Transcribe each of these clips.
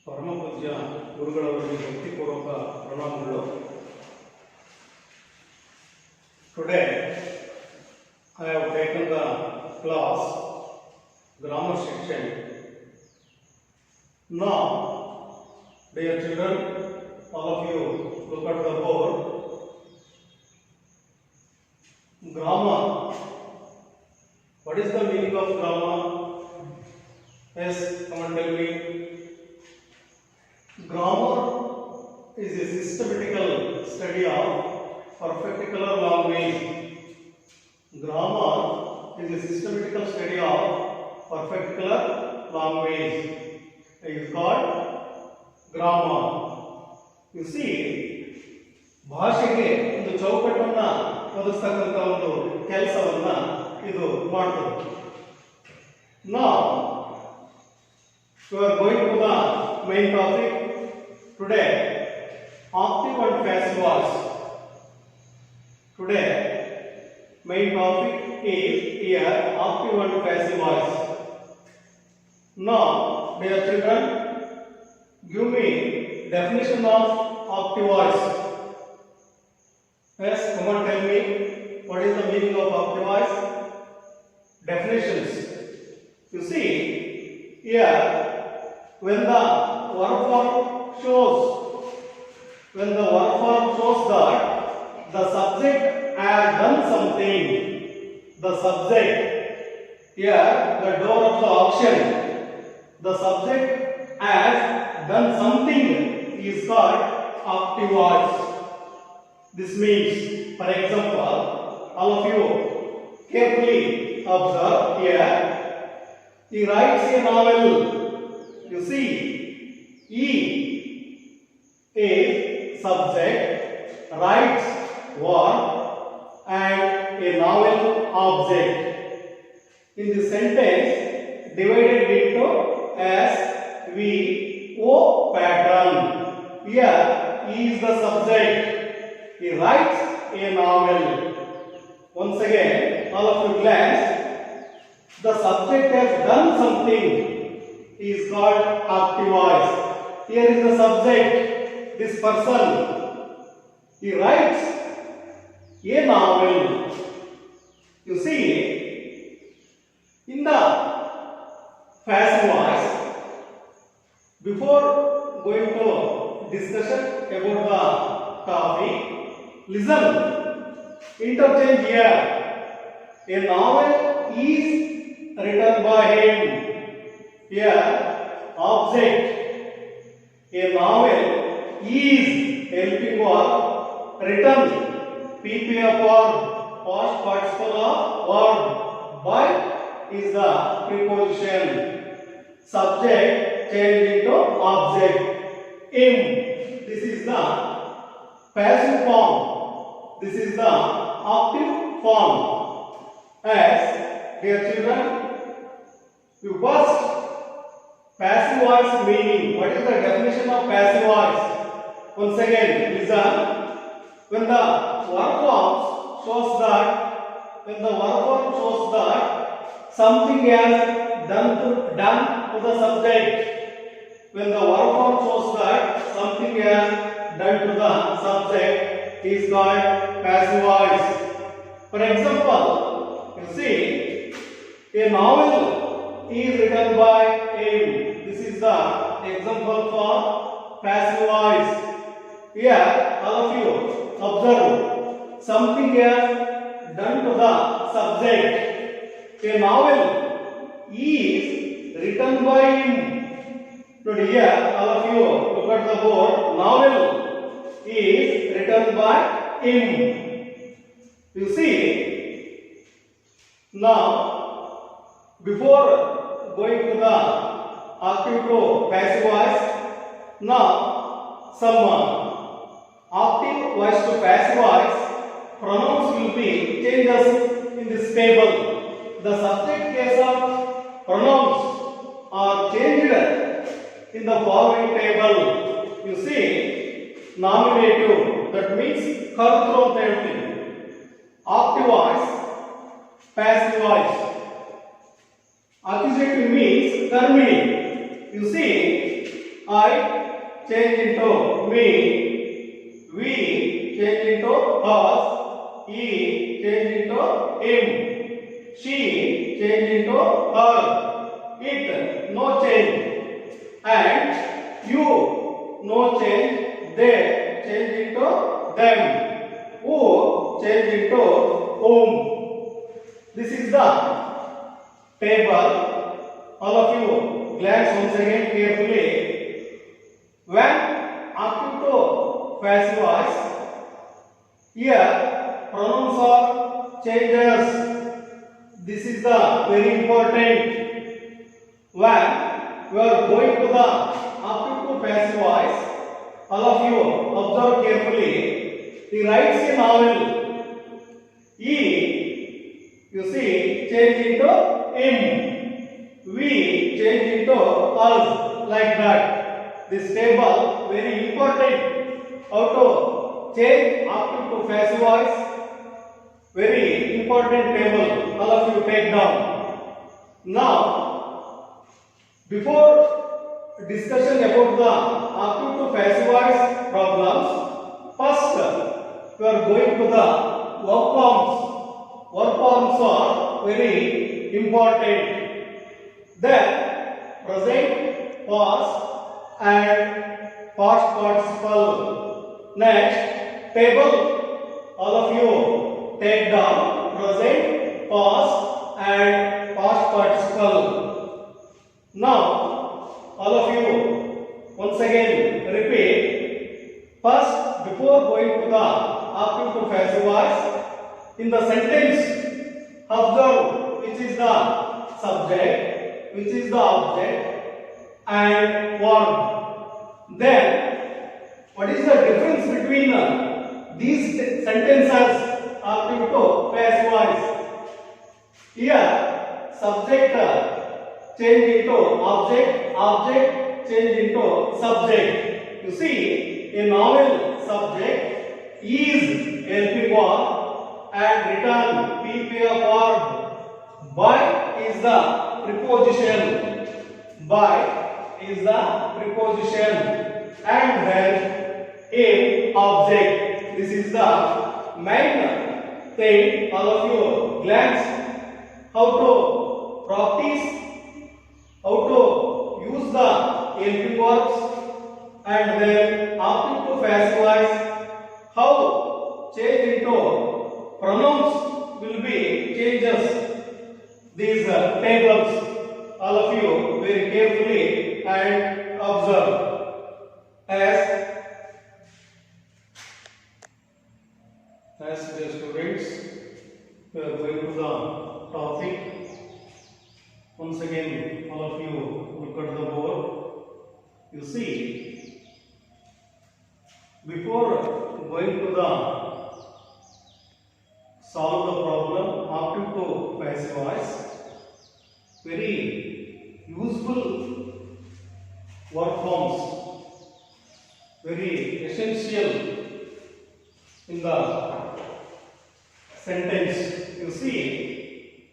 ಪರಮ ಪೂಜ್ಯ ಗುರುಗಳವರಿಗೆ ಭಕ್ತಿಪೂರ್ವಕ ಪ್ರಣಾಮಗಳು. Today I have taken the class grammar section. Now, dear children, all of you look at the board. Grammar. What is the meaning of grammar? Yes, come and tell me. Grammar is a systematical study of particular language. Grammar is a systematical study of particular language. It is called grammar. You see, ಭಾಷೆಗೆ ಒಂದು ಚೌಕಟ್ಟನ್ನ ಒದಗಿಸ್ತಕ್ಕಂಥ ಒಂದು ಕೆಲಸವನ್ನ ಇದು ಮಾಡ್ತದೆ. Now, we are going to the main topic today, active and passive voice. Today, main topic is here active and passive voice. Now, dear children, give me definition of active voice. Yes, come on, tell me what is the meaning of active voice. Definitions. You see, here when the verb form shows that the subject has done something, the subject, here the door of the action, the subject has done something is called active voice. This means, for example, all of you carefully observe here, he writes a novel. You see, he is subject, writes verb, and a novel object. In the sentence, divided into S, V, O pattern. Here, he is the subject. He writes a novel. Once again, all of you glance. The subject has done something. He is called active voice. Here is the subject, this person. He writes a novel. You see, in the passive voice, before going to discussion about the topic, listen, interchange here. A novel is written by him. Here, object. A novel is helping verb, written PPF or past participle of verb. By is the preposition. Subject changed into object. Him. This is the passive form. This is the active form. As dear children, you first passive voice meaning. What is the definition of passive voice? Once again, listen. When the verb form shows that something has done to the subject. When the verb form shows that something has done to the subject, is called passive voice. For example, you see, a novel is written by him. This is the example for passive voice. Here, all of you observe, something has done to the subject. A novel is written by him. Today, here, all of you look at the board. Novel is written by him. You see, now, before going to the active to passive voice, now some active voice to passive voice pronouns will be changes in this table. The subject case of pronouns are changed in the following table. You see, nominative, that means through everything. Active voice, passive voice. Accusative means terminating. You see, I change into me, we change into us, he change into him, she change into her, it no change, and you no change, they change into them, who change into whom. This is the table. All of you glance once again carefully. When active to passive voice, here pronouns are changes. This is the very important. When we are going to the active to passive voice, all of you observe carefully. He writes a novel. He, you see, change into him. We change into us, like that. This table very important. How to change active to passive voice? Very important table. All of you take down. Now, before discussion about the active to passive voice problems, first we are going to the verb forms. Verb forms are very important. Then present, past and past participle. Next table, all of you take down present, past and past participle. Now all of you once again repeat. First, before going to the active to passive voice, in the sentence observe which is the subject, which is the object and verb. Then what is the difference between these sentences active to passive voice? Here subject change into object, object change into subject. You see, a novel subject is helping verb and return PP of verb. By is the preposition. By is the preposition, and then a object. This is the main thing. All of you glance how to practice, how to use the helping verbs, and then active to passive voice, how change into pronouns will be changes. These tables, all of you very carefully and observe. As dear students, we are going to the topic. Once again, all of you look at the board. You see, before going to the solve the problem active to passive voice, very useful verb forms, very essential in the sentence. You see,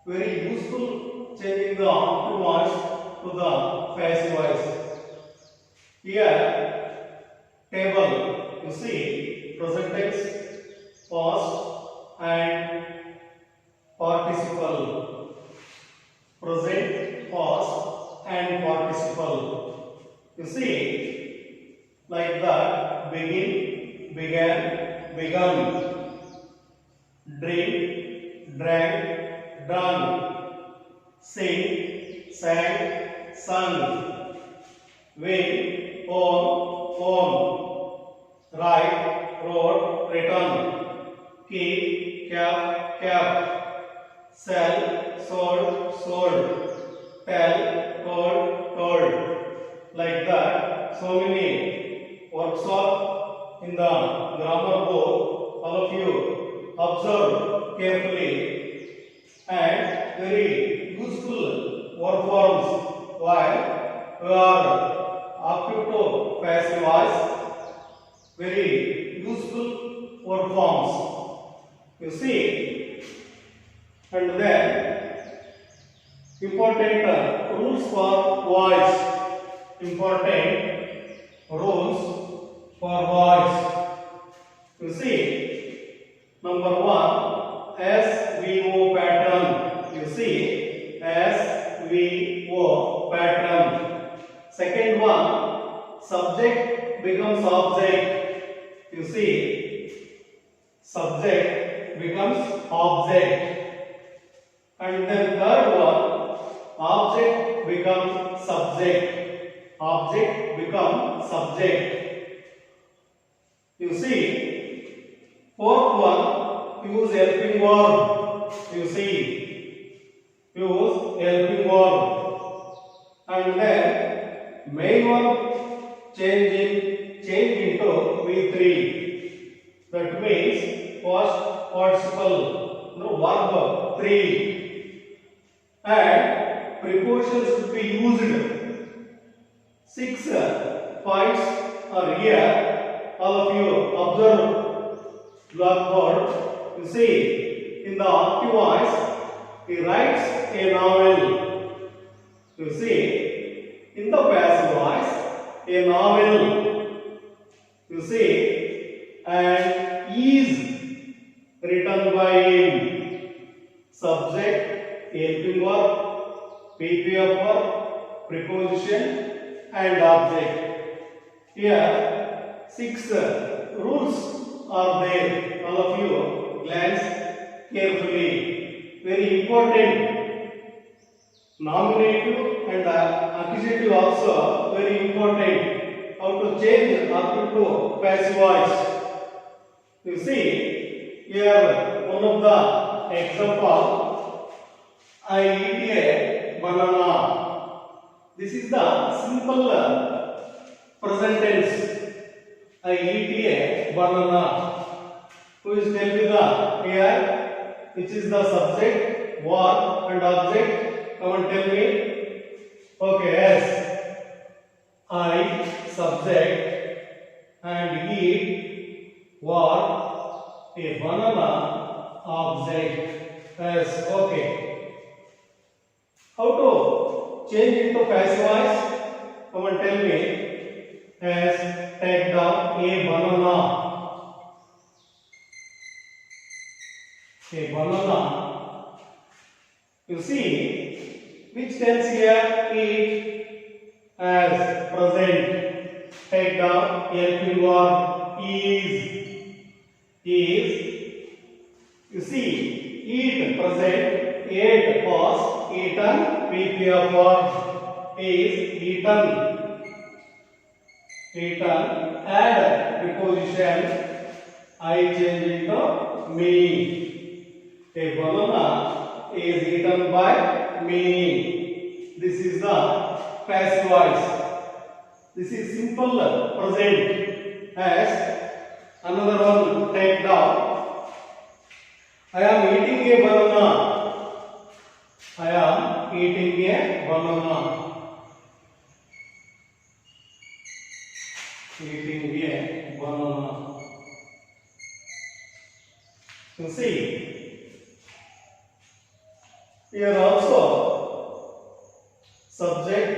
very useful changing the active voice to the passive voice. Here table, you see, present tense, past and participle. Present, past and participle. You see, like that: begin, began, begun; drink, drank, done; sing, sang, sung; win, own, own; write, wrote, written; keep, kept, kept; sell, sold, sold; tell, told, told. Like that, so many works are in the grammar book. All of you observe carefully, and very useful word forms while we are active to passive voice. Very useful word forms. You see, and then important rules for voice. important rules for voice. You see, number one, SVO pattern. You see, SVO pattern. Second one, subject becomes object. You see, subject becomes object. And then third one, object becomes subject. Object becomes subject. You see, fourth one, use helping verb. You see, use helping verb. And then main one change into V3. That means past participle, no verb 3. And prepositions should be used. 6 points are here. All of you observe blackboard. You see, in the active voice, he writes a novel. You see, in the passive voice, a novel. You see, and is written by him. Subject, helping verb, PPF verb, preposition and object. Here 6 rules are there. All of you glance carefully. Very important. Nominative and accusative also very important. How to change active to passive voice. You see, here one of the example. I eat a banana. This is the simple present tense. I eat a banana. Who is telling me the here? Which is the subject, verb and object? Come and tell me. Okay, yes. I subject and eat verb, a banana object. Yes, okay. How to change into passive voice? Come and tell me. As take down a banana. A banana. You see, which tense here? Eat as present. Take down helping verb is. You see, eat present, ate past. Eaten, PPF verb is eaten. Eaten, add preposition, I change into me. A banana is eaten by me. This is the passive voice. This is simple present. As another one, take down. I am eating a banana. I am eating a banana. Eating a banana. You see, here also subject,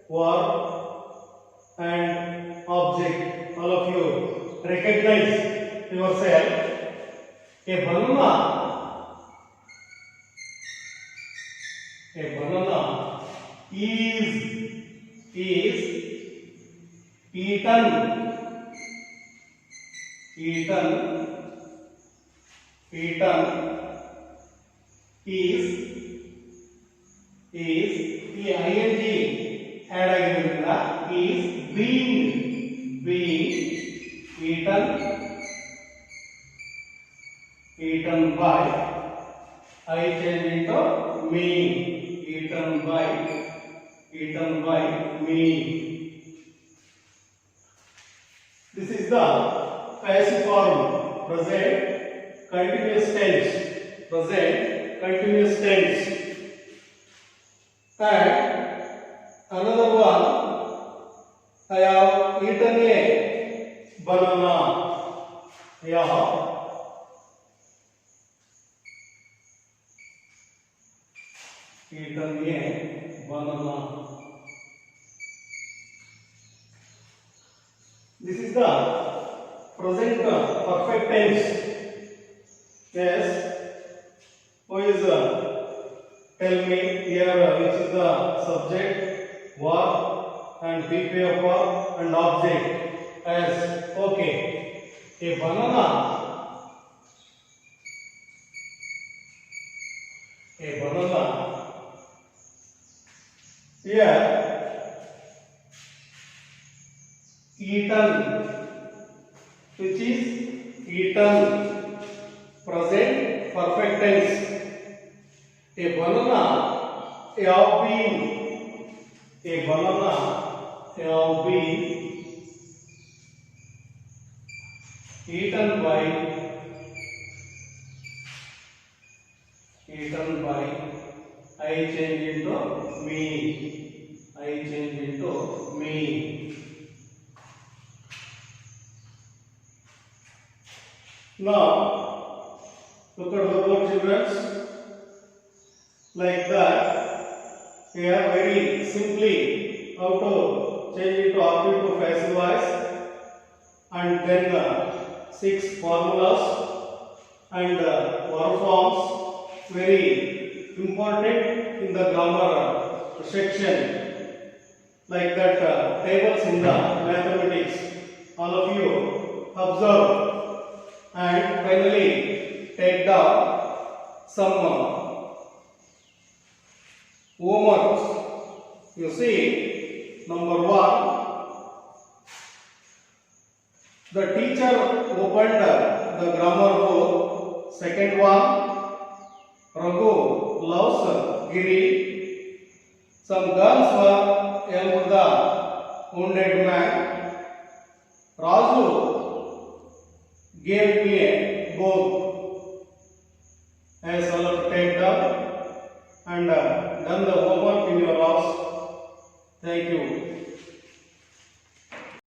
verb and object. All of you recognize yourself. A banana. A banana is eaten. Is ing add ಆಗಿರೋದ್ರಿಂದ is being eaten by. I change into me. Eaten by me. This is the passive form, present continuous tense. And another one, I have eaten a banana. I have eaten a banana. This is the present perfect tense. Yes. Who is tell me here which is the subject, verb, and BPF verb and object as okay. A banana. A banana. Here eaten, which is eaten, present perfect tense. A banana have been, a banana have been eaten by I change into me, I change into me. Now look at the word children. Like that, we have very simply how to change it to active to passive voice, and then 6 formulas and verb forms, very important in the grammar section. Like that, tables in the mathematics, all of you observe, and finally take down some homework. You see, number 1, the teacher opened the grammar book. Second one, Raghu loves Giri. Some girls were helped the wounded man. Raju gave me a book. As all of